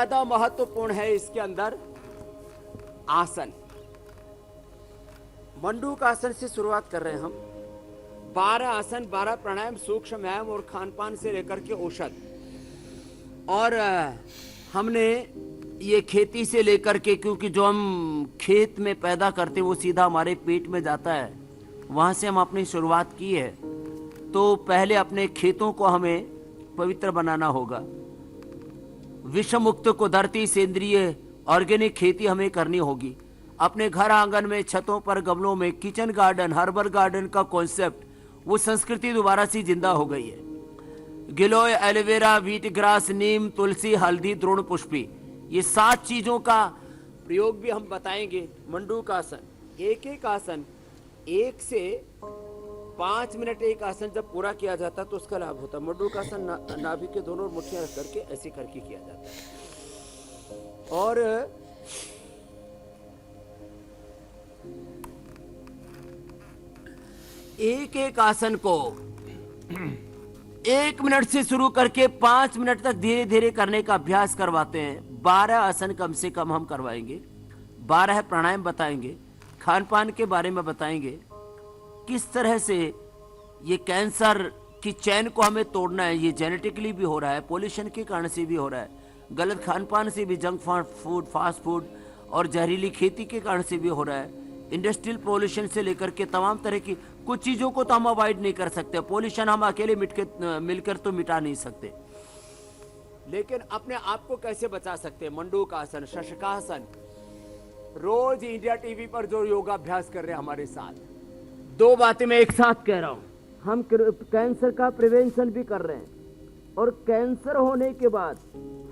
ज्यादा महत्वपूर्ण है इसके अंदर आसन। मंडूक आसन से शुरुआत कर रहे हैं हम। 12 आसन, 12 प्राणायाम, सूक्ष्म व्यायाम और खान पान से लेकर के औषध। और हमने ये खेती से लेकर के, क्योंकि जो हम खेत में पैदा करते हैं वो सीधा हमारे पेट में जाता है, वहाँ से हम अपनी शुरुआत की है। तो पहले अपने खेतों को हमें पवित्र बनाना होगा। विषम मुक्त कुदरती सेंद्रीय ऑर्गेनिक खेती हमें करनी होगी। अपने घर आंगन में, छतों पर, गमलों में किचन गार्डन, हर्बल गार्डन का कॉन्सेप्ट, वो संस्कृति दोबारा से जिंदा हो गई है। गिलोय, एलोवेरा, व्हीट ग्रास, नीम, तुलसी, हल्दी, द्रोण पुष्पी, ये 7 चीजों का प्रयोग भी हम बताएंगे। मंडूक आसन, एक एक आसन 1 से 5 मिनट एक आसन जब पूरा किया जाता है तो उसका लाभ होता है। मंडूक आसन नाभि के दोनों मुट्ठियां रख करके ऐसे करके किया जाता है। और एक एक आसन को 1 मिनट से शुरू करके 5 मिनट तक धीरे धीरे करने का अभ्यास करवाते हैं। 12 आसन कम से कम हम करवाएंगे, 12 प्राणायाम बताएंगे, खान पान के बारे में बताएंगे, किस तरह से ये कैंसर की चैन को हमें तोड़ना है। ये जेनेटिकली भी हो रहा है, पॉल्यूशन के कारण से भी हो रहा है, गलत खान पान से भी, जंक फूड, फास्ट फूड और जहरीली खेती के कारण से भी हो रहा है। इंडस्ट्रियल पॉल्यूशन से लेकर के तमाम तरह की कुछ चीजों को तो हम अवॉइड नहीं कर सकते। पॉल्यूशन हम अकेले मिलकर तो मिटा नहीं सकते, लेकिन अपने आप को कैसे बचा सकते हैं? मंडूक आसन, शशकासन, रोज इंडिया टीवी पर जो योगाभ्यास कर रहे हैं हमारे साथ, 2 बातें मैं एक साथ कह रहा हूं। हम कैंसर का प्रिवेंशन भी कर रहे हैं, और कैंसर होने के बाद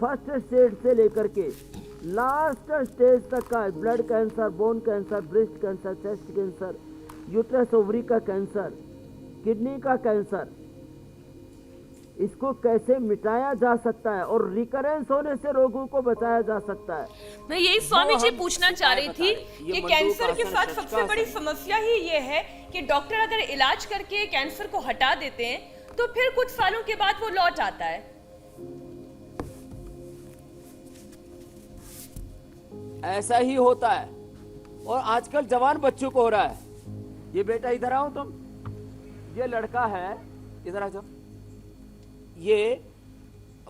फर्स्ट स्टेज से लेकर के लास्ट स्टेज तक का, blood cancer, bone cancer, breast cancer, chest cancer, uterus ovary का कैंसर, किडनी का कैंसर, इसको कैसे मिटाया जा सकता है और रिकरेंस होने से रोगों को बचाया जा सकता है। मैं यही स्वामी जी पूछना चाह रही थी कि कैंसर के साथ सबसे बड़ी समस्या ही ये है कि डॉक्टर अगर इलाज करके कैंसर को हटा देते हैं तो फिर कुछ सालों के बाद वो लौट आता है। ऐसा ही होता है, और आजकल जवान बच्चों को हो रहा है। ये बेटा इधर आओ तुम, ये लड़का है, इधर आ जाओ। ये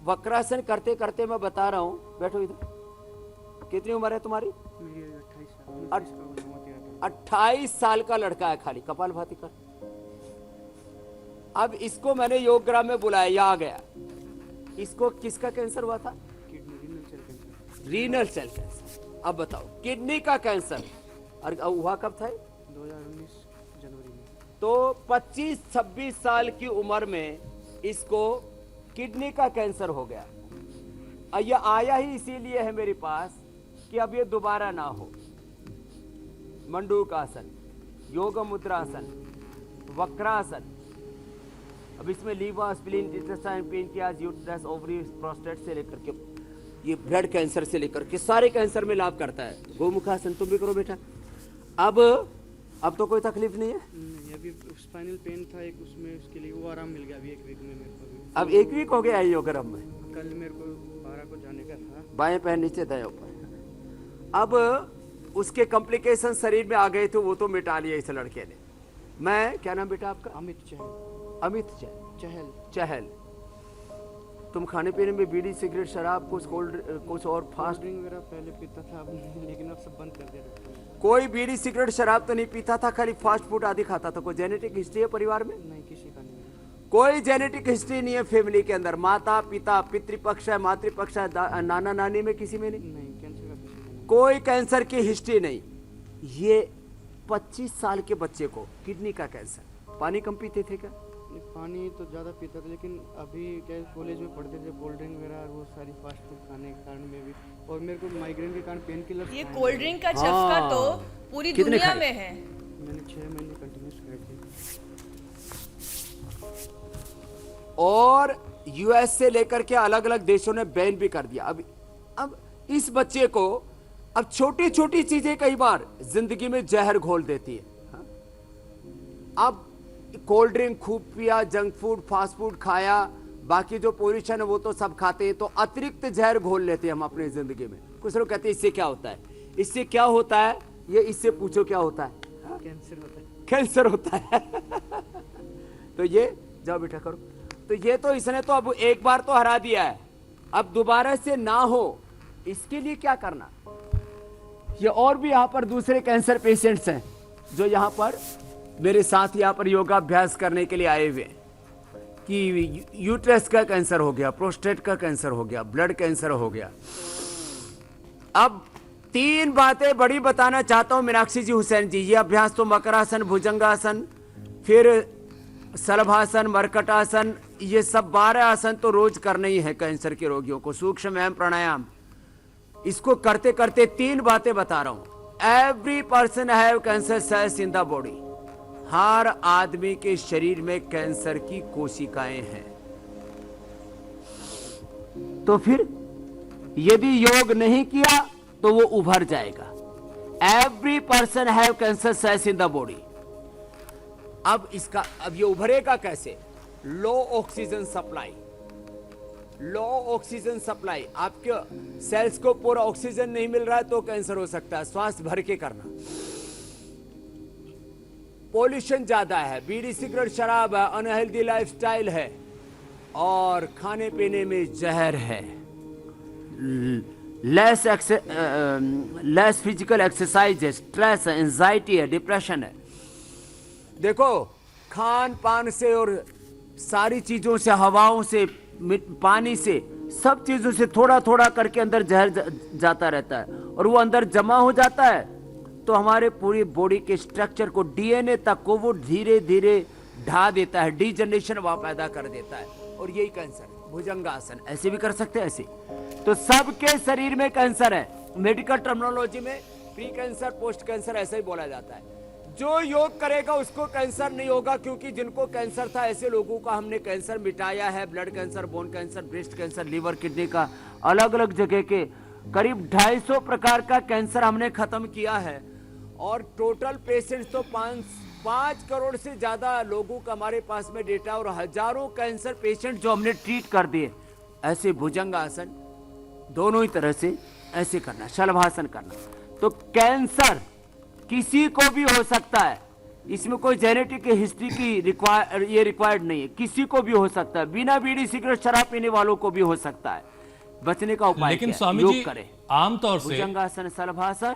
वक्रासन करते करते मैं बता रहा हूं, बैठो इधर। कितनी उम्र है तुम्हारी? 28 साल का लड़का है, खाली कपालभाति कर। अब इसको मैंने योग ग्राम में बुलाया, यहाँ आ गया। इसको किसका कैंसर हुआ था? Renal cell cancer. अब बताओ, किडनी का कैंसर, और हुआ कब था? 2019 जनवरी में। तो 25-26 साल की उम्र में इसको किडनी का कैंसर हो गया। और ये आया ही इसीलिए है मेरे पास कि अब ये दोबारा ना हो। मंडूक आसन, योग मुद्रासन, वक्रासन, अब इसमें liver, spleen, intestine, pancreas, uterus, ovary, prostate से लेकर के ये ब्लड कैंसर से लेकर के सारे कैंसर में लाभ करता है। गोमुखासन तुम भी करो बेटा। अब तो कोई तकलीफ नहीं है? नहीं, अभी स्पाइनल पेन था एक, उसमें उसके लिए वो आराम मिल गया अभी 1 वीक में मेरे को। अब 1 वीक हो गया योगरम में। कल मेरे को 12 को जाने का था। बाएं पैर नीचे, दाएं ऊपर। अब उसके कॉम्प्लिकेशन शरीर में आ गए थे, वो तो मिटा लिया इस लड़के ने। मैं, क्या नाम बेटा आपका? अमित चहल। अमित चहल। चहल। तुम खाने पीने में बीड़ी, सिगरेट, शराब, कुछ और फास्ट ड्रिंक वगैरह पहले पीता था, अब लेकिन अब सब बंद कर दिया। कोई बीड़ी, सिगरेट, शराब तो नहीं पीता था, खाली फास्ट फूड आदि खाता था। कोई जेनेटिक हिस्ट्री है परिवार में? नहीं, किसी का नहीं। कोई जेनेटिक हिस्ट्री नहीं है फैमिली के अंदर? माता पिता, पितृपक्ष है, मातृपक्ष है, नाना नानी में किसी में नहीं? नहीं, कैंसर का किसी का नहीं। कोई कैंसर की हिस्ट्री नहीं। ये 25 साल के बच्चे को किडनी का कैंसर। पानी कम पीते थे क्या? नहीं, पानी तो ज़्यादा पीता था, लेकिन अभी क्या कॉलेज में पढ़ते थे, कोल्ड ड्रिंक वगैरह और वो सारी फास्ट फूड खाने के कारण में भी, और मेरे को माइग्रेन के कारण पेन किलर। ये कोल्ड ड्रिंक का चस्का तो पूरी दुनिया में है। मैंने 6 महीने कंटिन्यूस खाए थे। और यूएस से लेकर के अलग अलग देशों ने बैन भी कर दिया। अब इस बच्चे को अब छोटी छोटी चीजें कई बार जिंदगी में जहर घोल देती है। हाँ? अब कोल्ड ड्रिंक खूब पिया, जंक फूड, फास्ट फूड खाया, बाकी जो पोल्यूशन है वो तो सब खाते हैं, तो अतिरिक्त जहर घोल लेते हैं हम अपने जिंदगी में। कुछ लोग कहते हैं इससे क्या होता है, इससे क्या होता है, ये इससे पूछो क्या होता है, कैंसर होता है। कैंसर होता है। तो ये जाओ बेटा करो। तो ये तो इसने तो अब एक बार तो हरा दिया है, अब दोबारा से ना हो इसके लिए क्या करना। ये और भी यहाँ पर दूसरे कैंसर पेशेंट्स हैं जो यहाँ पर मेरे साथ यहाँ पर योगाभ्यास करने के लिए आए हुए हैं कि यूट्रस का कैंसर हो गया, प्रोस्टेट का कैंसर हो गया, ब्लड कैंसर हो गया। अब 3 बातें बड़ी बताना चाहता हूं मीनाक्षी जी, हुसैन जी। ये अभ्यास तो मकरासन, भुजंगासन, फिर शलभासन, मरकटासन, ये सब 12 आसन तो रोज करने ही है कैंसर के रोगियों को। सूक्ष्म व्यायाम, प्राणायाम, इसको करते करते 3 बातें बता रहा हूं। Every person have cancer cells in the body. हर आदमी के शरीर में कैंसर की कोशिकाएं हैं। तो फिर यदि योग नहीं किया तो वो उभर जाएगा। Every person have cancer cells in the body. अब ये उभरेगा कैसे? लो ऑक्सीजन सप्लाई। लो ऑक्सीजन सप्लाई, आपके सेल्स को पूरा ऑक्सीजन नहीं मिल रहा है तो कैंसर हो सकता है। श्वास भर के करना। पॉल्यूशन ज्यादा है, बीड़ी सिगरेट शराब है, अनहेल्दी लाइफस्टाइल है और खाने पीने में जहर है, लेस फिजिकल एक्सरसाइज है, स्ट्रेस है, एंजाइटी है, डिप्रेशन है। देखो खान पान से और सारी चीजों से, हवाओं से, पानी से, सब चीजों से थोड़ा थोड़ा करके अंदर जहर जाता रहता है और वो अंदर जमा हो जाता है तो हमारे पूरी बॉडी के स्ट्रक्चर को, डीएनए तक को वो धीरे धीरे ढा देता है, डीजनरेशन वहां पैदा कर देता है और यही कैंसर है। भुजंगासन ऐसे भी कर सकते हैं, ऐसे। तो सबके शरीर में कैंसर है। मेडिकल टर्मिनोलॉजी में प्री कैंसर, पोस्ट कैंसर ऐसा ही बोला जाता है। जो योग करेगा उसको कैंसर नहीं होगा, क्योंकि जिनको कैंसर था ऐसे लोगों का हमने कैंसर मिटाया है। Blood cancer, bone cancer, breast cancer, liver, kidney का, अलग अलग जगह के करीब 250 प्रकार का कैंसर हमने खत्म किया है। और टोटल पेशेंट्स तो 5 करोड़ से ज्यादा लोगों का हमारे पास में डेटा, और हजारों कैंसर पेशेंट जो हमने ट्रीट कर दिए। ऐसे भुजंगासन दोनों ही तरह से ऐसे करना, शलभासन करना। तो कैंसर किसी को भी हो सकता है, इसमें कोई जेनेटिक हिस्ट्री की ये रिक्वायर्ड नहीं है, किसी को भी हो सकता है। बिना बीड़ी सिगरेट शराब पीने वालों को भी हो सकता है। बचने का उपाय लेकिन क्या? स्वामी योग जी करें, आमतौर से भुजंगासन, शलभासन,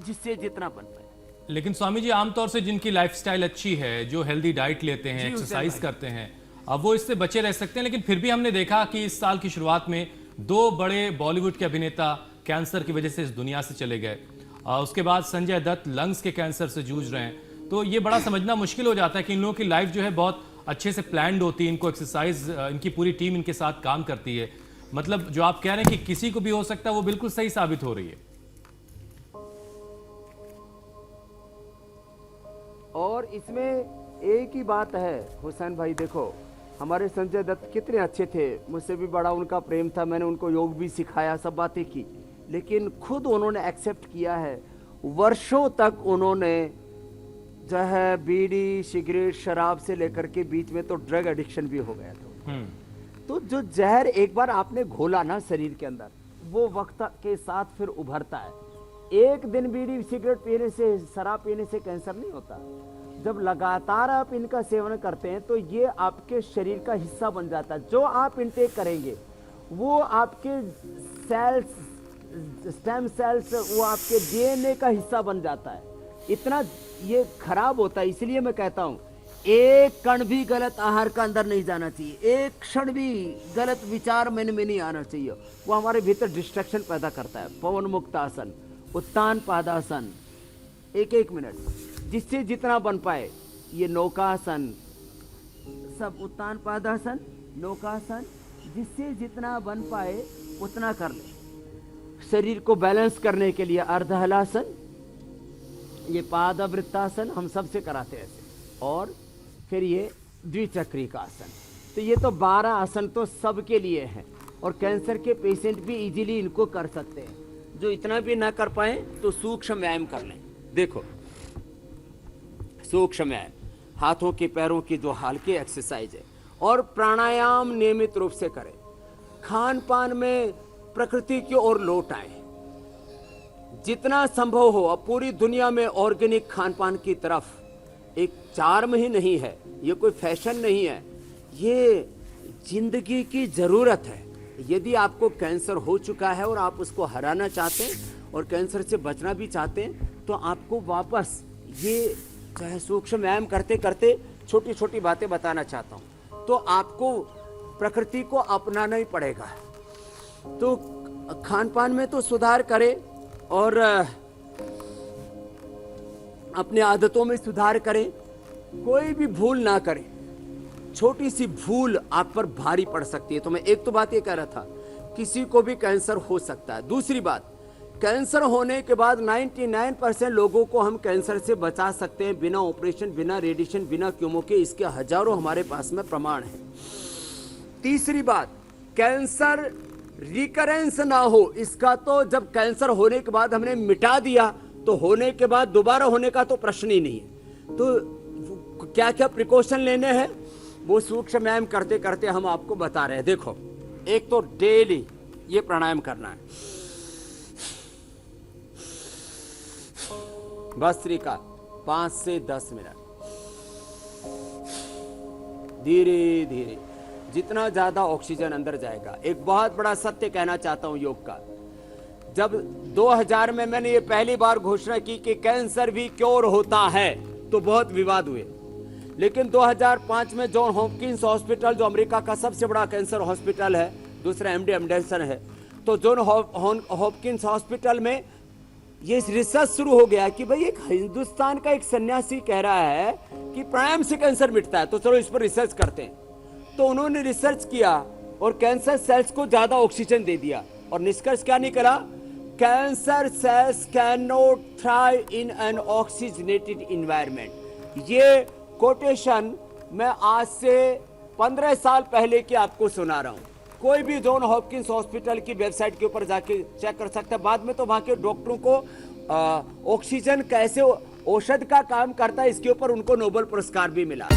जिससे जितना बन पाए। लेकिन स्वामी जी आमतौर से जिनकी लाइफस्टाइल अच्छी है, जो हेल्दी डाइट लेते हैं, एक्सरसाइज करते हैं, अब वो इससे बचे रह सकते हैं। लेकिन फिर भी हमने देखा कि इस साल की शुरुआत में 2 बड़े बॉलीवुड के अभिनेता कैंसर की वजह से इस दुनिया से चले गए। उसके बाद संजय दत्त लंग्स के कैंसर से जूझ रहे हैं। तो ये बड़ा समझना मुश्किल हो जाता है कि इन लोगों की लाइफ जो है बहुत अच्छे से प्लान्ड होती है, इनको एक्सरसाइज, इनकी पूरी टीम इनके साथ काम करती है। मतलब जो आप कह रहे हैं कि किसी को भी हो सकता है, वो बिल्कुल सही साबित हो रही है। और इसमें एक ही बात है हुसैन भाई, देखो हमारे संजय दत्त कितने अच्छे थे, मुझसे भी बड़ा उनका प्रेम था, मैंने उनको योग भी सिखाया, सब बातें की, लेकिन खुद उन्होंने एक्सेप्ट किया है। वर्षों तक उन्होंने जो है बीड़ी सिगरेट शराब से लेकर के बीच में तो ड्रग एडिक्शन भी हो गया था। तो जो जहर एक बार आपने घोला ना शरीर के अंदर, वो वक्त के साथ फिर उभरता है। एक दिन बीड़ी सिगरेट पीने से, शराब पीने से कैंसर नहीं होता। जब लगातार आप इनका सेवन करते हैं तो ये आपके शरीर का हिस्सा बन जाता है। जो आप इंटेक करेंगे वो आपके सेल्स, स्टेम सेल्स, वो आपके डीएनए का हिस्सा बन जाता है। इतना ये खराब होता है। इसलिए मैं कहता हूं एक कण भी गलत आहार का अंदर नहीं जाना चाहिए, एक क्षण भी गलत विचार मन में नहीं आना चाहिए। वो हमारे भीतर डिस्ट्रक्शन पैदा करता है। पवन मुक्त आसन, उत्तान पादासन, 1 मिनट, जिससे जितना बन पाए। ये नौकासन, सब उत्तान पादासन, नौकासन, जिससे जितना बन पाए उतना कर ले। शरीर को बैलेंस करने के लिए अर्धहलासन, ये पादवृत्तासन हम सबसे कराते हैं ऐसे। और फिर ये द्विचक्री का आसन। तो ये तो 12 आसन तो सबके लिए हैं और कैंसर के पेशेंट भी इजीली इनको कर सकते हैं। जो इतना भी ना कर पाए तो सूक्ष्म व्यायाम कर लें। देखो सूक्ष्म व्यायाम, हाथों के पैरों की जो हल्की एक्सरसाइज है, और प्राणायाम नियमित रूप से करें। खान पान में प्रकृति की ओर लौट आए, जितना संभव हो। अब पूरी दुनिया में ऑर्गेनिक खान पान की तरफ एक चार्म ही नहीं है, ये कोई फैशन नहीं है, ये जिंदगी की जरूरत है। यदि आपको कैंसर हो चुका है और आप उसको हराना चाहते हैं और कैंसर से बचना भी चाहते हैं, तो आपको वापस ये चाहे सूक्ष्म व्यायाम करते करते छोटी छोटी बातें बताना चाहता हूँ, तो आपको प्रकृति को अपनाना ही पड़ेगा। तो खान पान में तो सुधार करें और अपने आदतों में सुधार करें, कोई भी भूल ना करें। छोटी सी भूल आप पर भारी पड़ सकती है। तो मैं एक तो बात ये कह रहा था, किसी को भी कैंसर हो सकता है। दूसरी बात, कैंसर होने के बाद 99% लोगों को हम कैंसर से बचा सकते हैं बिना ऑपरेशन, बिना रेडिएशन, बिना कीमो के। इसके हजारों हमारे पास में प्रमाण है। तीसरी बात, कैंसर रिकरेंस ना हो, इसका तो जब कैंसर होने के बाद हमने मिटा दिया तो होने के बाद दोबारा होने का तो प्रश्न ही नहीं है। तो क्या क्या प्रिकॉशन लेने हैं वो सूक्ष्म व्यायाम करते करते हम आपको बता रहे हैं। देखो, एक तो डेली ये प्राणायाम करना है, भस्त्रिका 5 से 10 मिनट, धीरे धीरे, जितना ज्यादा ऑक्सीजन अंदर जाएगा। एक बहुत बड़ा सत्य कहना चाहता हूं योग का। जब 2000 में मैंने ये पहली बार घोषणा की कि कैंसर भी क्योर होता है, तो बहुत विवाद हुए। लेकिन 2005 में जॉन हॉपकिंस हॉस्पिटल, जो अमेरिका का सबसे बड़ा कैंसर हॉस्पिटल है, दूसरा एमडी एंडरसन है, तो जॉन हॉपकिंस हॉस्पिटल में ये रिसर्च शुरू हो गया कि भाई एक हिंदुस्तान का एक सन्यासी कह रहा है कि प्राणायाम से कैंसर मिटता है, तो चलो इस पर रिसर्च करते हैं। तो उन्होंने रिसर्च किया और कैंसर सेल्स को ज्यादा ऑक्सीजन दे दिया, और निष्कर्ष क्या निकला? Cancer cells can not thrive in an oxygenated environment. ये कोटेशन मैं आज से 15 साल पहले की आपको सुना रहा हूं। कोई भी जॉन हॉपकिंस हॉस्पिटल की वेबसाइट के ऊपर जाके चेक कर सकता है। बाद में तो वहां के डॉक्टरों को ऑक्सीजन कैसे औषध का काम करता है, इसके ऊपर उनको नोबेल पुरस्कार भी मिला।